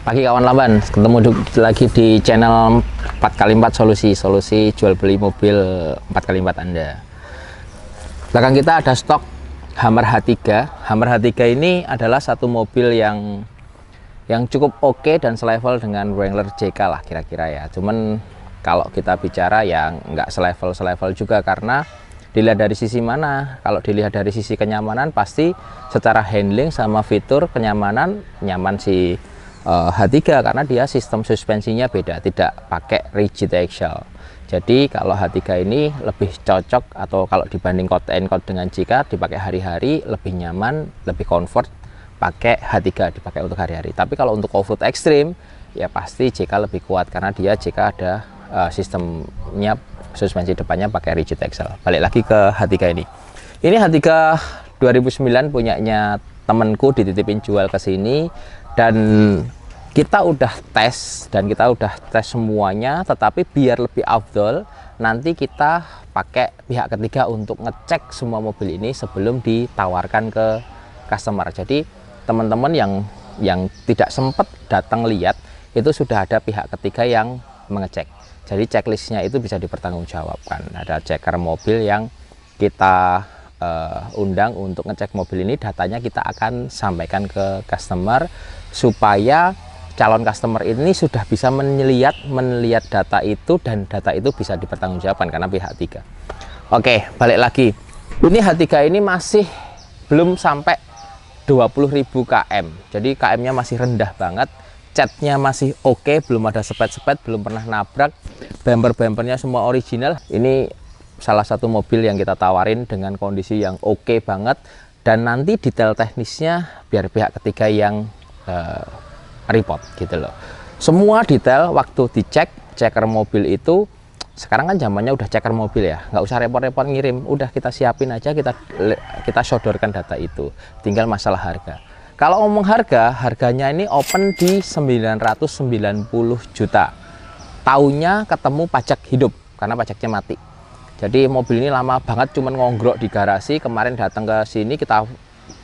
Pagi kawan Lamban, ketemu lagi di channel 4x4 solusi jual beli mobil 4x4 Anda. Belakang kita ada stok Hummer H3. Hummer H3 ini adalah satu mobil yang cukup oke dan selevel dengan Wrangler JK lah kira-kira ya. Cuman kalau kita bicara ya nggak selevel juga, karena dilihat dari sisi mana. Kalau dilihat dari sisi kenyamanan, pasti secara handling sama fitur kenyamanan nyaman si H3, karena dia sistem suspensinya beda, tidak pakai rigid axle. Jadi kalau H3 ini lebih cocok, atau kalau dibanding quote and quote dengan JK dipakai hari-hari lebih nyaman, lebih comfort pakai H3, dipakai untuk hari-hari. Tapi kalau untuk off-road ekstrim ya pasti JK lebih kuat, karena dia JK ada sistemnya suspensi depannya pakai rigid axle. Balik lagi ke H3 ini. Ini H3 2009 punyanya temenku, dititipin jual ke sini, dan kita udah tes semuanya. Tetapi biar lebih afdol, nanti kita pakai pihak ketiga untuk ngecek semua mobil ini sebelum ditawarkan ke customer. Jadi teman-teman yang tidak sempat datang lihat, itu sudah ada pihak ketiga yang mengecek. Jadi checklistnya itu bisa dipertanggungjawabkan. Ada checker mobil yang kita undang untuk ngecek mobil ini, datanya kita akan sampaikan ke customer supaya calon customer ini sudah bisa melihat data itu, dan data itu bisa dipertanggungjawabkan karena pihak ketiga. Oke, balik lagi. Ini H3 ini masih belum sampai 20.000 km. Jadi km-nya masih rendah banget. Catnya masih oke, belum ada sepet-sepet, belum pernah nabrak. Bumper-bumpernya semua original. Ini salah satu mobil yang kita tawarin dengan kondisi yang oke banget, dan nanti detail teknisnya biar pihak ketiga yang report gitu loh. Semua detail waktu dicek checker mobil itu. Sekarang kan zamannya udah checker mobil ya, nggak usah repot-repot ngirim, udah kita siapin aja, kita sodorkan data itu. Tinggal masalah harga. Kalau ngomong harganya ini open di 990 juta. Tahunnya ketemu pajak hidup karena pajaknya mati. Jadi mobil ini lama banget cuman ngongrok di garasi. Kemarin datang ke sini kita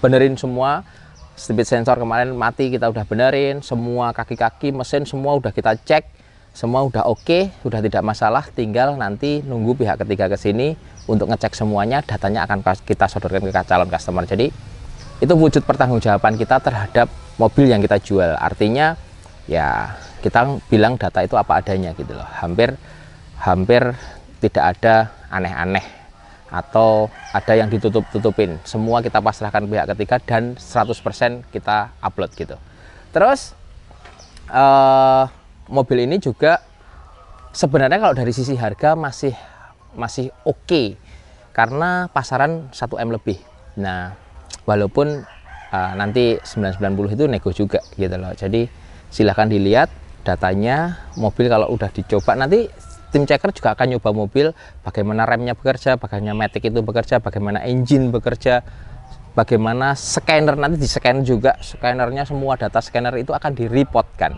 benerin semua. Speed sensor kemarin mati, kita udah benerin. Semua kaki-kaki mesin semua udah kita cek. Semua udah oke, sudah tidak masalah. Tinggal nanti nunggu pihak ketiga ke sini untuk ngecek semuanya. Datanya akan kita sodorkan ke calon customer. Jadi itu wujud pertanggungjawaban kita terhadap mobil yang kita jual. Artinya ya kita bilang data itu apa adanya gitu loh. Hampir tidak ada aneh-aneh atau ada yang ditutup-tutupin. Semua kita pasrahkan pihak ketiga dan 100% kita upload gitu. Terus mobil ini juga sebenarnya kalau dari sisi harga masih oke, karena pasaran 1M lebih. Nah, walaupun nanti 990 itu nego juga gitu loh. Jadi silahkan dilihat datanya. Mobil kalau udah dicoba, nanti tim checker juga akan nyoba mobil, bagaimana remnya bekerja, bagaimana matic itu bekerja, bagaimana engine bekerja, bagaimana scanner, nanti di scan juga, scannernya semua data scanner itu akan direpotkan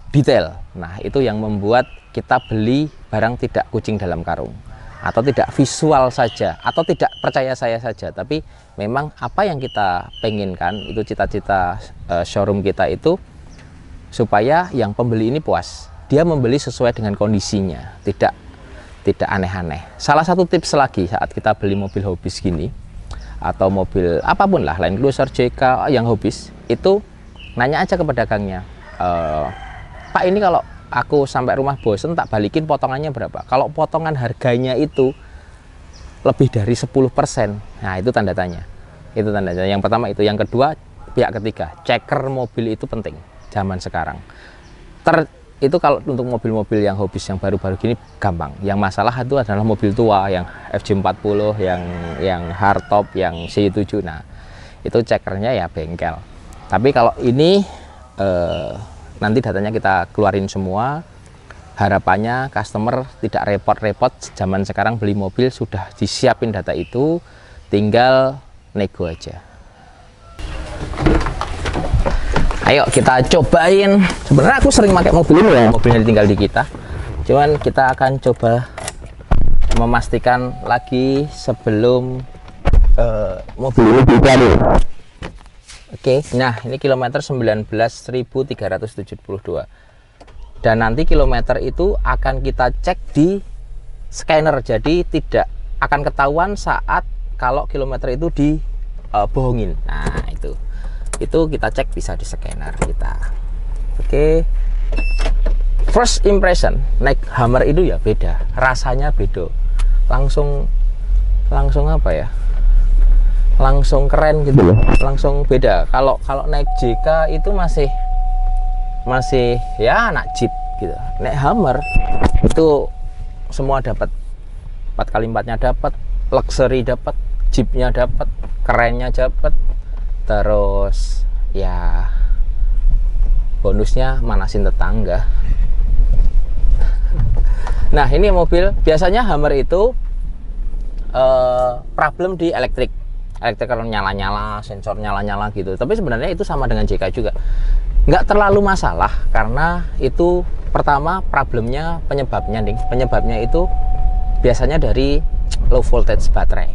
detail. Nah, itu yang membuat kita beli barang tidak kucing dalam karung, atau tidak visual saja, atau tidak percaya saya saja, tapi memang apa yang kita penginkan, itu cita-cita showroom kita itu, supaya yang pembeli ini puas. Dia membeli sesuai dengan kondisinya, tidak aneh-aneh. Salah satu tips lagi saat kita beli mobil hobis gini, atau mobil apapun lah, Land Cruiser, JK yang hobis, itu nanya aja ke pedagangnya, Pak, ini kalau aku sampai rumah bosen tak balikin, potongannya berapa? Kalau potongan harganya itu lebih dari 10%, nah itu tanda tanya. Itu tanda tanya. Yang pertama itu. Yang kedua, pihak ketiga, checker mobil itu penting zaman sekarang. Itu kalau untuk mobil-mobil yang hobis yang baru-baru gini gampang. Yang masalah itu adalah mobil tua yang FJ40, yang hardtop, yang C7. Nah, itu checkernya ya bengkel. Tapi kalau ini nanti datanya kita keluarin semua. Harapannya customer tidak repot-repot. Zaman sekarang beli mobil sudah disiapin data itu, tinggal nego aja. Ayo kita cobain. Sebenarnya aku sering pakai mobil ini ya, mobilnya ditinggal di kita. Cuman kita akan coba memastikan lagi sebelum mobil ini dijual. Oke, nah ini kilometer 19.372. Dan nanti kilometer itu akan kita cek di scanner, jadi tidak akan ketahuan saat kalau kilometer itu dibohongin. Nah itu kita cek bisa di scanner kita. Oke, first impression naik Hummer itu ya beda, rasanya beda, langsung apa ya, langsung keren gitu loh, langsung beda. Kalau naik JK itu masih ya anak jeep gitu. Naik Hummer itu semua dapat, 4x4-nya dapat, luxury dapat, jeepnya dapat, kerennya dapat, terus ya bonusnya manasin tetangga. Nah ini mobil biasanya Hummer itu problem di elektrik kalau nyala-nyala, sensor nyala-nyala gitu. Tapi sebenarnya itu sama dengan JK juga, nggak terlalu masalah, karena itu pertama problemnya penyebabnya itu biasanya dari low voltage baterai.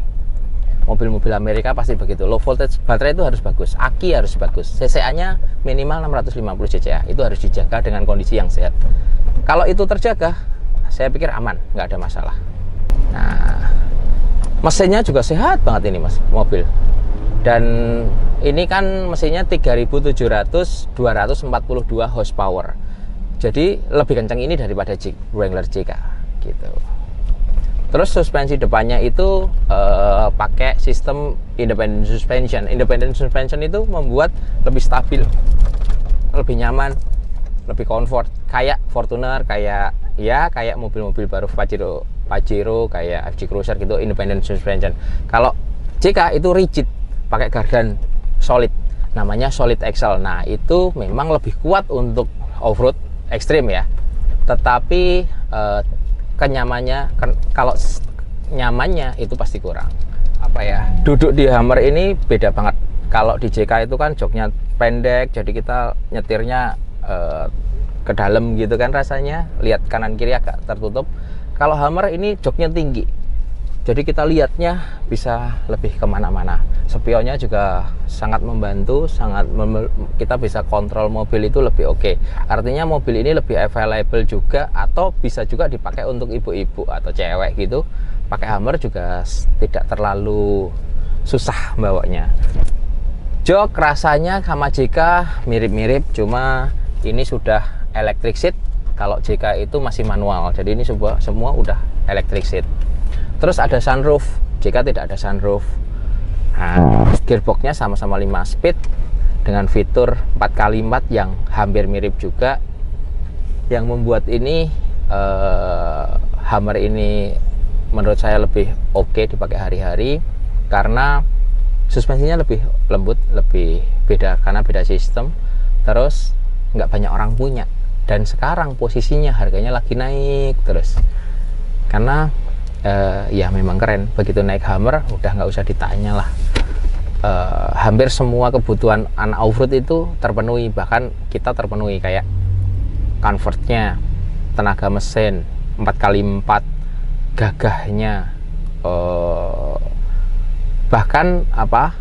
Mobil-mobil Amerika pasti begitu, low voltage baterai itu harus bagus, aki harus bagus, CCA nya minimal 650 CCA, itu harus dijaga dengan kondisi yang sehat. Kalau itu terjaga, saya pikir aman, nggak ada masalah. Nah, mesinnya juga sehat banget ini mas, mobil. Dan ini kan mesinnya 3.700 242 horsepower. Jadi lebih kencang ini daripada Wrangler JK gitu. Terus suspensi depannya itu pakai sistem independent suspension. Independent suspension itu membuat lebih stabil, lebih nyaman, lebih comfort. Kayak Fortuner, kayak mobil-mobil baru Pajero, kayak FJ Cruiser gitu, independent suspension. Kalau JK itu rigid, pakai gardan solid, namanya solid axle. Nah itu memang lebih kuat untuk off-road ekstrim ya, tetapi kenyamannya kalau nyamannya itu pasti kurang. Apa ya, duduk di Hummer ini beda banget. Kalau di JK itu kan joknya pendek, jadi kita nyetirnya ke dalam gitu kan, rasanya lihat kanan kiri agak tertutup. Kalau Hummer ini joknya tinggi, jadi kita lihatnya bisa lebih kemana-mana. Spionnya juga sangat membantu, kita bisa kontrol mobil itu lebih oke. Artinya mobil ini lebih available juga, atau bisa juga dipakai untuk ibu-ibu atau cewek gitu. Pakai Hummer juga tidak terlalu susah bawanya. Jok rasanya sama JK mirip-mirip, cuma ini sudah electric seat. Kalau JK itu masih manual, jadi ini semua udah electric seat. Terus ada sunroof, JK tidak ada sunroof. Nah, gearboxnya sama-sama 5 speed dengan fitur 4x4 yang hampir mirip juga. Yang membuat ini Hummer ini menurut saya lebih oke dipakai hari-hari, karena suspensinya lebih lembut, lebih beda karena beda sistem. Terus nggak banyak orang punya, dan sekarang posisinya harganya lagi naik terus, karena ya memang keren. Begitu naik Hummer udah nggak usah ditanya lah, hampir semua kebutuhan anak off-road itu terpenuhi, bahkan kita terpenuhi, kayak comfortnya, tenaga mesin 4x4, gagahnya, bahkan apa,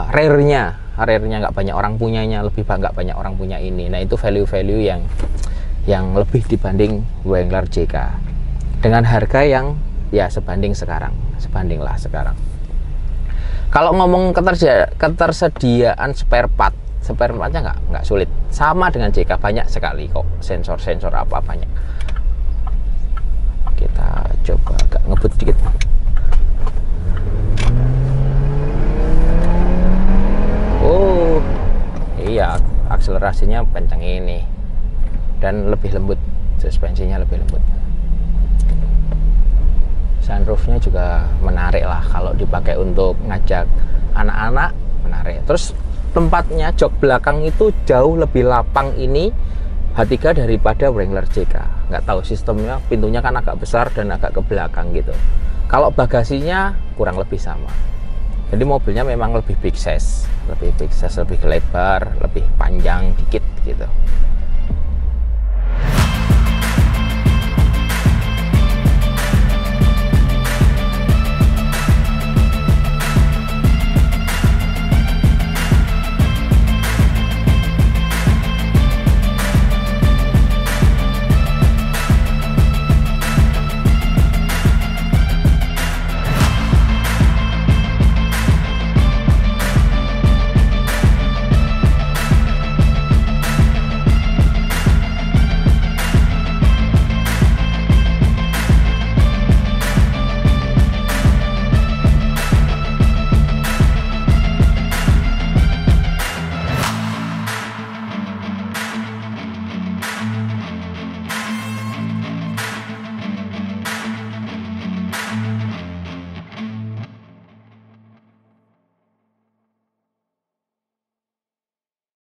rear-nya nggak banyak orang punyanya, nggak banyak orang punya ini. Nah itu value-value yang lebih dibanding Wrangler JK, dengan harga yang ya sebanding sekarang. Kalau ngomong ketersediaan spare partnya nggak sulit, sama dengan JK, banyak sekali kok, sensor apa banyak. Kita coba agak ngebut dikit. Oh iya, akselerasinya kencang ini, dan lebih lembut, suspensinya lebih lembut. Sunroofnya juga menarik lah, kalau dipakai untuk ngajak anak-anak menarik. Terus tempatnya, jok belakang itu jauh lebih lapang ini H3 daripada Wrangler JK. Nggak tahu sistemnya, pintunya kan agak besar dan agak ke belakang gitu. Kalau bagasinya kurang lebih sama. Jadi mobilnya memang lebih big size, lebih lebar, lebih panjang dikit gitu.